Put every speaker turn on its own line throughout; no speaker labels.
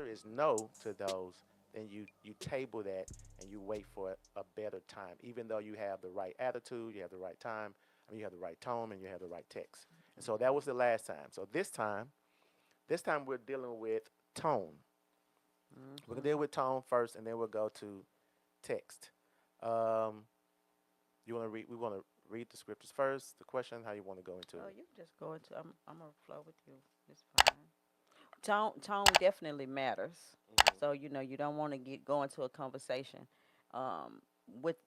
answer is no to those, then you table that and you wait for a better time. Even though you have the right attitude, you have the right time, I mean you have the right tone, and you have the right text. And so that was the last time. So this time we're dealing with tone. We're gonna
Mm-hmm.
deal with tone first, and then we'll go to text. Um, you want to read? We want to read the scriptures first. The question, how you want to go into
Oh,
it?
you can just go into. I'm gonna flow with you. It's fine. Tone definitely matters. So you don't want to go into a conversation, um, with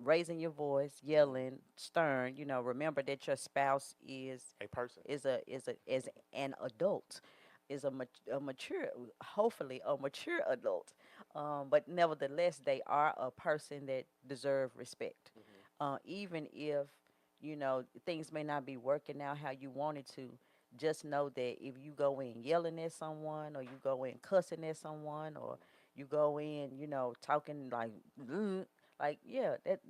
raising your voice, yelling, stern. Remember that your spouse
A person.
is an adult, is a mature, hopefully a mature adult. But nevertheless, they are a person that deserve respect. Even if things may not be working out how you wanted to, just know that if you go in yelling at someone, or you go in cussing at someone, or you go in talking like like, yeah, that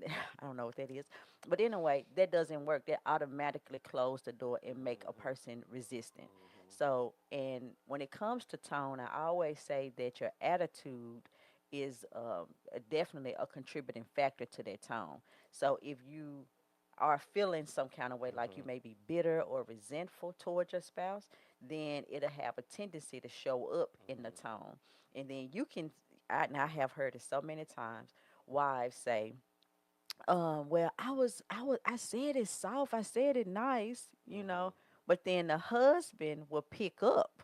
I don't know what that is, but anyway, that doesn't work. That automatically close the door and make a person resistant. So, and when it comes to tone, I always say that your attitude is definitely a contributing factor to that tone. So if you are feeling some kind of way, like you may be bitter or resentful towards your spouse, then it'll have a tendency to show up in the tone. And then you can, and I have heard it so many times, wives say, well, I said it soft, I said it nice, but then the husband will pick up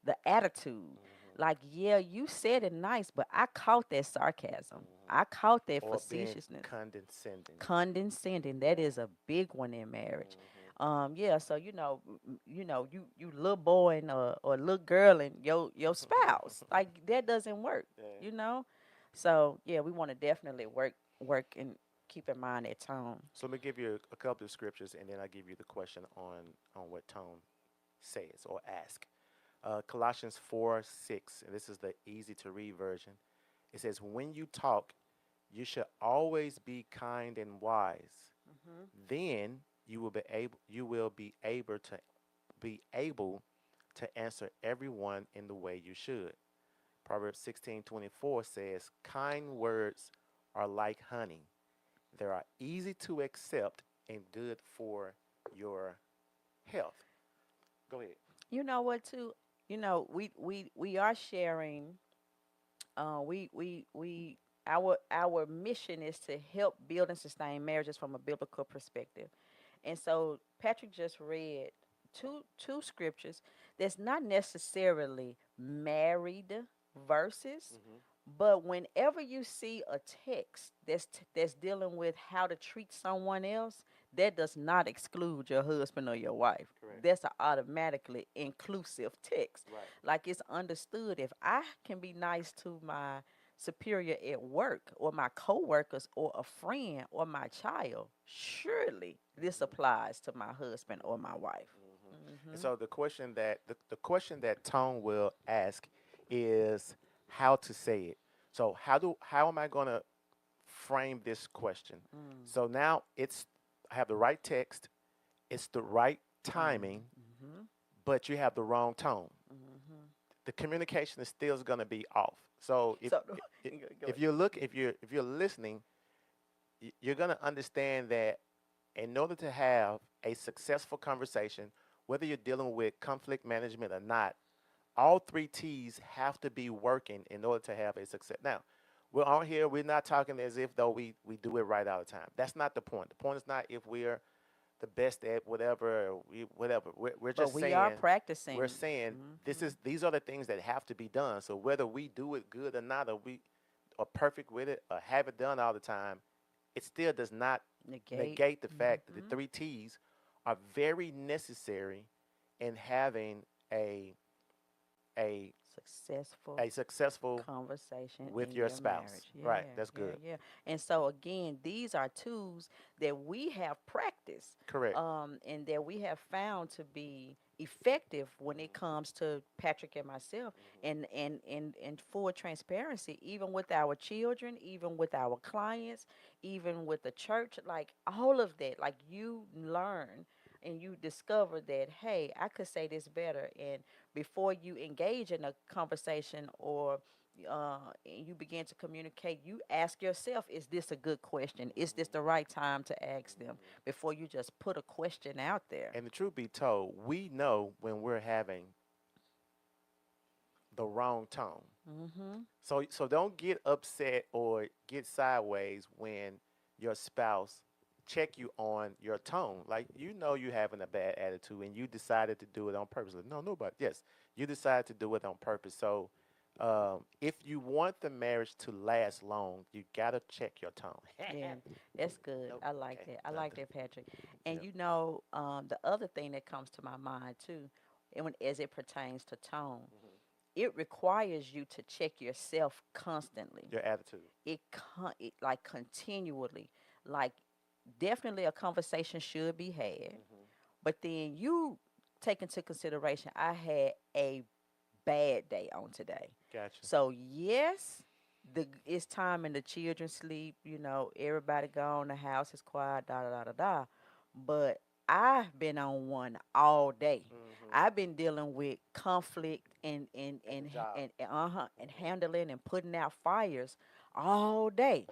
the attitude. Like, yeah, you said it nice, but I caught that sarcasm. I caught that
Or being
facetiousness.
condescending.
Condescending, that is a big one in marriage. Yeah, so you little boy or little girl and your spouse. Like, that doesn't work,
Yeah.
you know? So yeah, we want to definitely work and keep in mind that tone.
So let me give you a couple of scriptures, and then I give you the question on what tone says or ask. Colossians 4:6, and this is the easy to read version. It says, "When you talk, you should always be kind and wise.
Hmm.
Then you will be able to answer everyone in the way you should." Proverbs 16:24 says, "Kind words are like honey. They are easy to accept and good for your health." Go ahead.
You know what, too? We are sharing. We our mission is to help build and sustain marriages from a biblical perspective. And so Patrick just read two scriptures that's not necessarily married verses,
Hmm.
but whenever you see a text that's dealing with how to treat someone else, that does not exclude your husband or your wife.
Correct.
That's an automatically inclusive text.
Right.
Like, it's understood, if I can be nice to my superior at work, or my coworkers, or a friend, or my child, surely this applies to my husband or my wife.
And
Hmm.
so the question that Tone will ask is how to say it. So how am I going to frame this question?
Mm.
So now I have the right text, it's the right
Tone.
timing,
Hmm.
but you have the wrong tone.
Hmm.
The communication is still going to be off. So
So
if
go, go
if
ahead.
you look if you're listening, you're going to understand that in order to have a successful conversation, whether you're dealing with conflict management or not, all three T's have to be working in order to have a success. Now, we're on here, we're not talking as if though we do it right all the time. That's not the point. The point is not if we're the best at whatever, whatever. We're
But
just
we are
saying, we're
practicing.
saying
Hmm.
these are the things that have to be done. So whether we do it good or not, or we are perfect with it or have it done all the time, it still does not
Negate.
negate the fact that the
Hmm.
three T's are very necessary in having a a
Successful
a successful
conversation
with
in
your
your
spouse.
marriage. Yeah,
Right. That's
yeah,
good.
yeah. And so again, these are tools that we have practiced,
Correct.
and that we have found to be effective when it comes to Patrick and myself. And full transparency, even with our children, even with our clients, even with the church, like all of that, like, you learn and you discover that, hey, I could say this better, and before you engage in a conversation or you begin to communicate, you ask yourself, is this a good question? Is this the right time to ask them before you just put a question out there?
And the truth be told, we know when we're having the wrong tone.
Mm-hmm.
So don't get upset or get sideways when your spouse check you on your tone. Like you know you having a bad attitude and you decided to do it on purpose. Like, no, nobody. Yes, you decided to do it on purpose. So if you want the marriage to last long, you gotta check your tone.
Yeah, that's good.
Nope.
I like
Okay.
that. I like
Nothing.
that, Patrick. And
Yep.
the other thing that comes to my mind too, as it pertains to tone,
Hmm.
it requires you to check yourself constantly.
Your attitude.
It like continually, like definitely a conversation should be had,
Hmm.
but then you take into consideration, I had a bad day on today.
Gotcha.
So yes, it's time and the children sleep. Everybody gone. The house is quiet. Da da da da da. But I've been on one all day.
Hmm.
I've been dealing with conflict
At the job.
and
Hmm.
handling and putting out fires all day.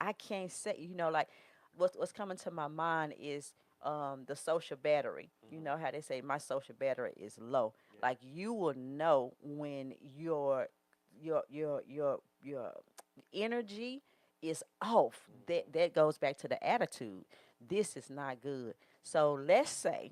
I can't say, like what's coming to my mind is the social battery. You
Hmm.
know how they say my social battery is low.
Yeah.
Like you will know when your energy is off.
Hmm.
That goes back to the attitude. This is not good. So let's say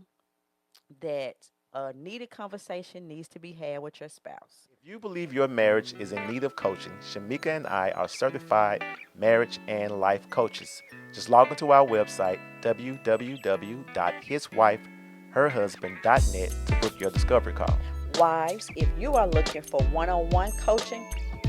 that a needed conversation needs to be had with your spouse.
If you believe your marriage is in need of coaching, Shamika and I are certified marriage and life coaches. Just log into our website, www.hiswifeherhusband.net, to book your discovery call.
Wives, if you are looking for one-on-one coaching,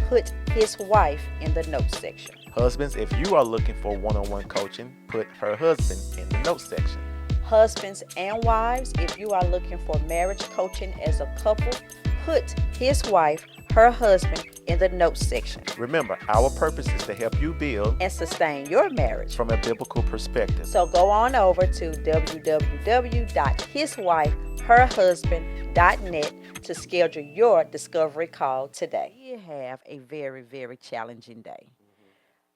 put his wife in the notes section.
Husbands, if you are looking for one on one coaching, put her husband in the notes section.
Husbands and wives, if you are looking for marriage coaching as a couple, put his wife, her husband in the notes section.
Remember, our purpose is to help you build
And sustain your marriage.
from a biblical perspective.
So go on over to www.hiswifeherhusband.net to schedule your discovery call today. We have a very, very challenging day.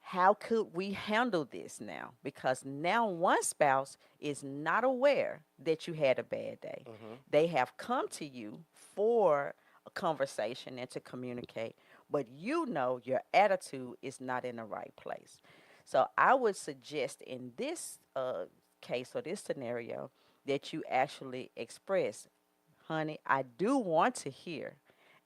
How could we handle this now? Because now one spouse is not aware that you had a bad day.
Mm-hmm.
They have come to you for a conversation and to communicate, but you know your attitude is not in the right place. So I would suggest in this case or this scenario that you actually express, honey, I do want to hear.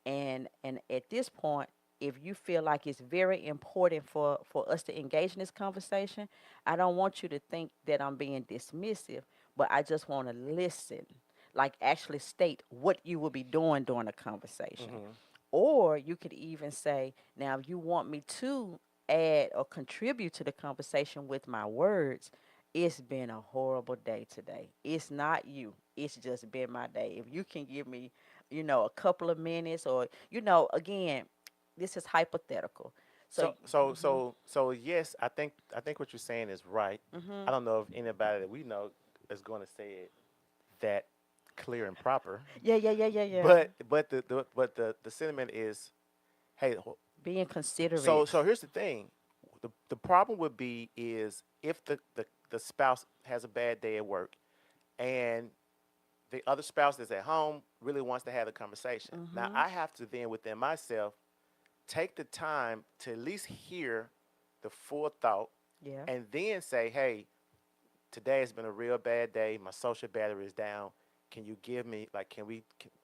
And at this point, if you feel like it's very important for us to engage in this conversation, I don't want you to think that I'm being dismissive, but I just want to listen, like actually state what you will be doing during the conversation.
Mm-hmm.
Or you could even say, now, if you want me to add or contribute to the conversation with my words, it's been a horrible day today. It's not you. It's just been my day. If you can give me, a couple of minutes, or, again, this is hypothetical. So,
So yes, I think what you're saying is right.
mm-hmm.
I don't know if anybody that we know is going to say it that clear and proper,
Yeah, yeah, yeah, yeah, yeah.
but the sentiment is, hey,
Being
so
considerate.
here's the thing. The problem would be is if the spouse has a bad day at work and the other spouse that's at home really wants to have a conversation. Now
Mm-hmm.
I have to then within myself take the time to at least hear the full thought
Yeah.
and then say, hey, today has been a real bad day. My social battery is down. Can you give me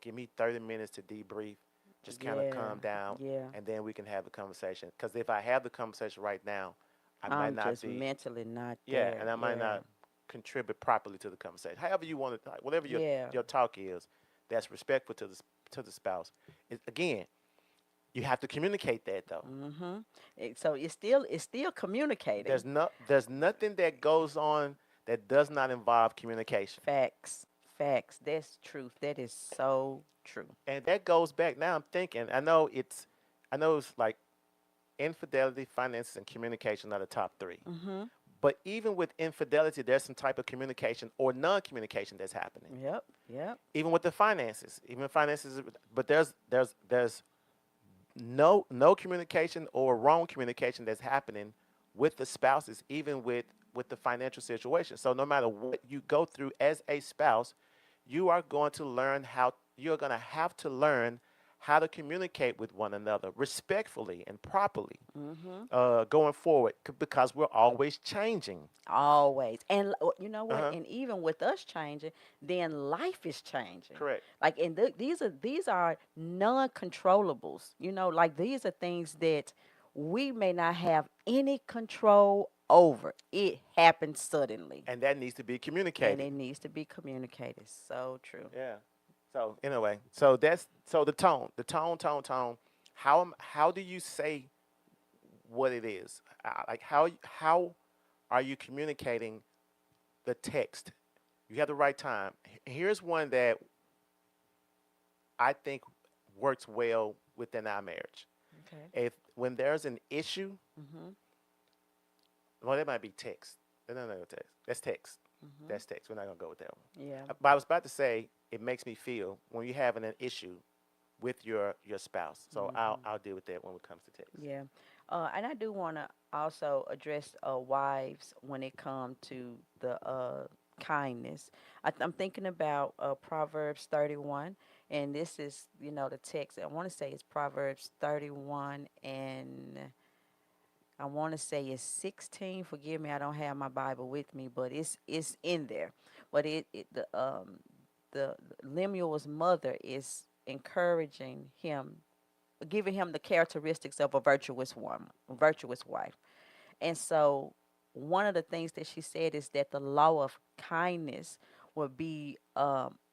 give me 30 minutes to debrief, just kind of
Yeah.
calm down,
Yeah.
and then we can have a conversation. Because if I have the conversation right now, I might
I'm
not
just
be,
mentally not
yeah,
there.
and I might
Yeah.
not contribute properly to the conversation. However you want to, whatever
Yeah.
your talk is, that's respectful to the spouse. Again, you have to communicate that though.
Mm-hmm. So it's still communicating.
There's nothing that goes on that does not involve communication.
Facts. Facts. That's truth. That is so true.
And that goes back. Now I'm thinking. I know it's like infidelity, finances, and communication are the top three.
Mm-hmm.
But even with infidelity, there's some type of communication or non-communication that's happening.
Yep. Yep.
Even with the finances, even finances, but there's no communication or wrong communication that's happening with the spouses, even with the financial situation. So no matter what you go through as a spouse, you are going to learn how you're going to have to learn how to communicate with one another respectfully and properly
Mm-hmm.
going forward because we're always changing.
Always. And you know what?
Uh-huh.
And even with us changing, then life is changing.
Correct.
Like, and these are non-controllables. Like, these are things that we may not have any control over. It happens suddenly,
And that needs to be
and
communicated.
it needs to be communicated. So true.
Yeah. So anyway, so that's so the tone. How do you say what it is? Like how are you communicating the text? You have the right time. Here's one that I think works well within our marriage.
Okay.
If when there's an issue,
Mhm.
well, that might be text. No, text. That's text.
Mhm.
That's text. We're not gonna go with that one.
Yeah.
But I was about to say it makes me feel when you're having an issue with your spouse. So
Mhm.
I'll deal with that when it comes to text.
Yeah. And I do want to also address wives when it comes to the kindness. I'm thinking about Proverbs 31, and this is, the text. I want to say it's Proverbs 31, and I want to say it's 16. Forgive me, I don't have my Bible with me, but it's in there. But the Lemuel's mother is encouraging him, giving him the characteristics of a virtuous woman, a virtuous wife. And so one of the things that she said is that the law of kindness would be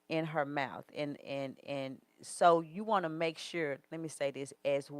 in her mouth. And so you want to make sure, let me say this, as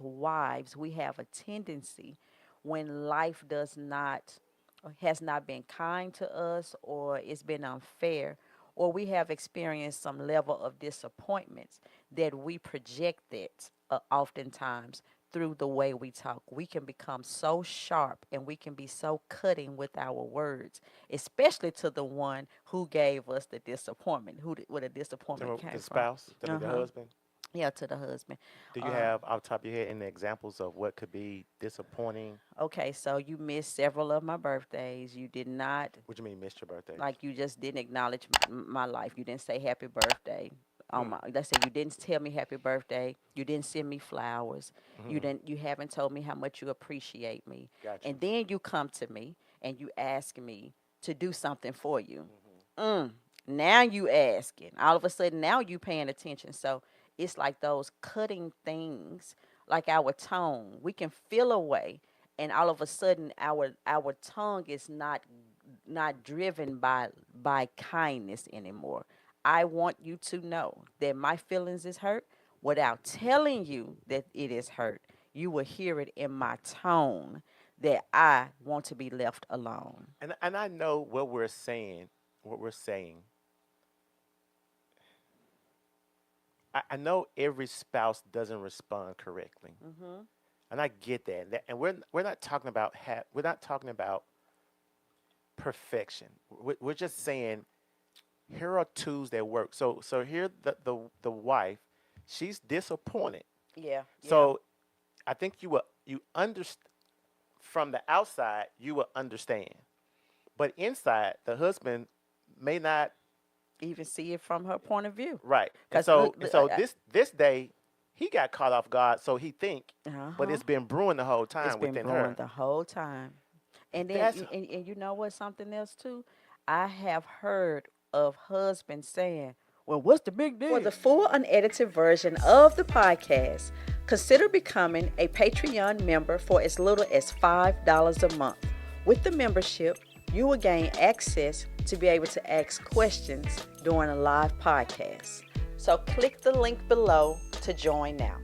wives, we have a tendency when life does not or has not been kind to us, or it's been unfair, or we have experienced some level of disappointments, that we project that oftentimes through the way we talk. We can become so sharp and we can be so cutting with our words, especially to the one who gave us the disappointment, where the disappointment
So the
came from.
spouse, I mean
Uh
the
huh.
husband.
Yeah, to the husband.
Do you
Uh,
have off the top of your head any examples of what could be disappointing?
okay, so you missed several of my birthdays. You did not,
What do you mean missed your birthdays?
like, you just didn't acknowledge my life. You didn't say happy birthday.
Mm.
Let's say you didn't tell me happy birthday. You didn't send me flowers.
Mm-hmm.
You haven't told me how much you appreciate me.
Gotcha.
And then you come to me and you ask me to do something for you.
Mm-hmm.
Mm, now you asking. All of a sudden, now you paying attention. So it's like those cutting things, like our tone. We can feel a way, and all of a sudden, our tongue is not driven by kindness anymore. I want you to know that my feelings is hurt without telling you that it is hurt. You will hear it in my tone that I want to be left alone.
And I know what we're saying. What we're saying. I know every spouse doesn't respond correctly,
Mhm.
and I get that. And we're not talking about we're not talking about perfection. We're just saying here are tools that work. So here the wife, she's disappointed.
Yeah, yeah.
So I think you understand from the outside you will understand, but inside the husband may not.
Even see it from her point of view.
Right. And
Cause
so
look,
and so this day he got caught off guard, so he think,
uh
but
huh.
it's been brewing the whole
It's
time
been
within
brewing
her.
the whole time. And then,
That's
and you know what? Something else too. I have heard of husbands saying, "Well, what's the big deal?" For the full unedited version of the podcast, consider becoming a Patreon member for as little as $5 a month. With the membership, you will gain access to be able to ask questions during a live podcast. So click the link below to join now.